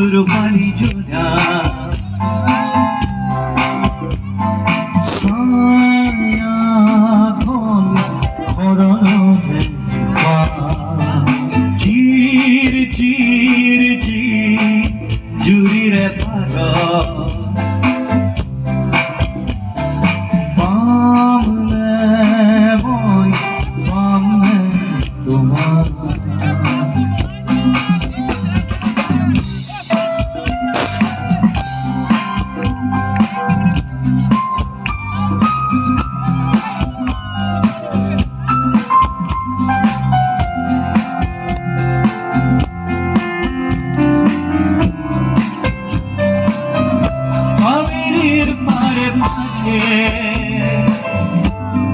रूपाली जोड़ा साया कौन खरने चीर चीर चीर जुरी रे पारा पामने बोई पामने तुम्हारा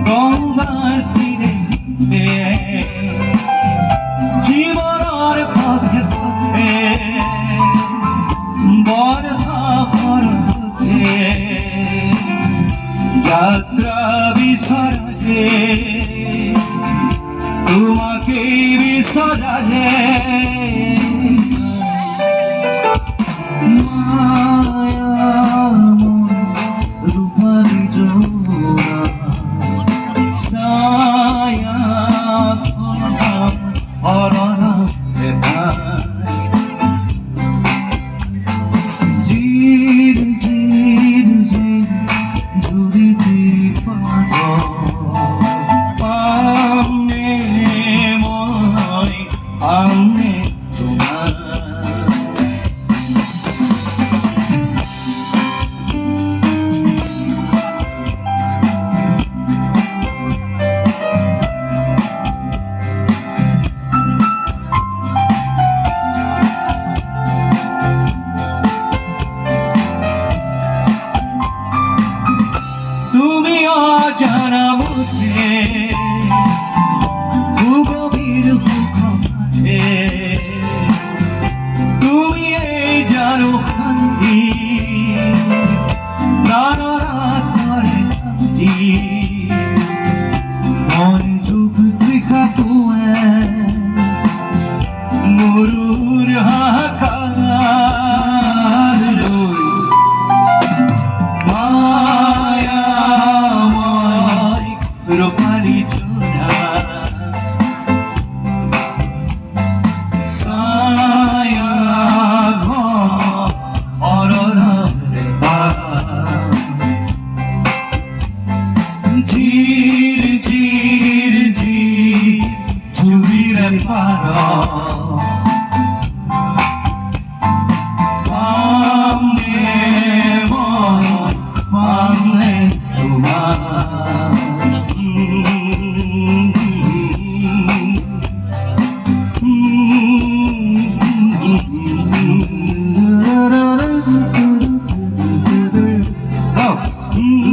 গঙ্গার তীরে জীবনের পথে পথে বরহা পরতে যাত্রা বিসরাজে তোমাকে বিসরাজে জানা বুঝে গভীর বুকে তুমি এই জানো শান্তি রাত করে শান্তি মন যুগ তৃখা তুয়ে মরুর হাহাকার रूपाली जोड़ा साया और झीर झीर झीर झुबीर पारा पामने मन पामने तुम्हारा Oh.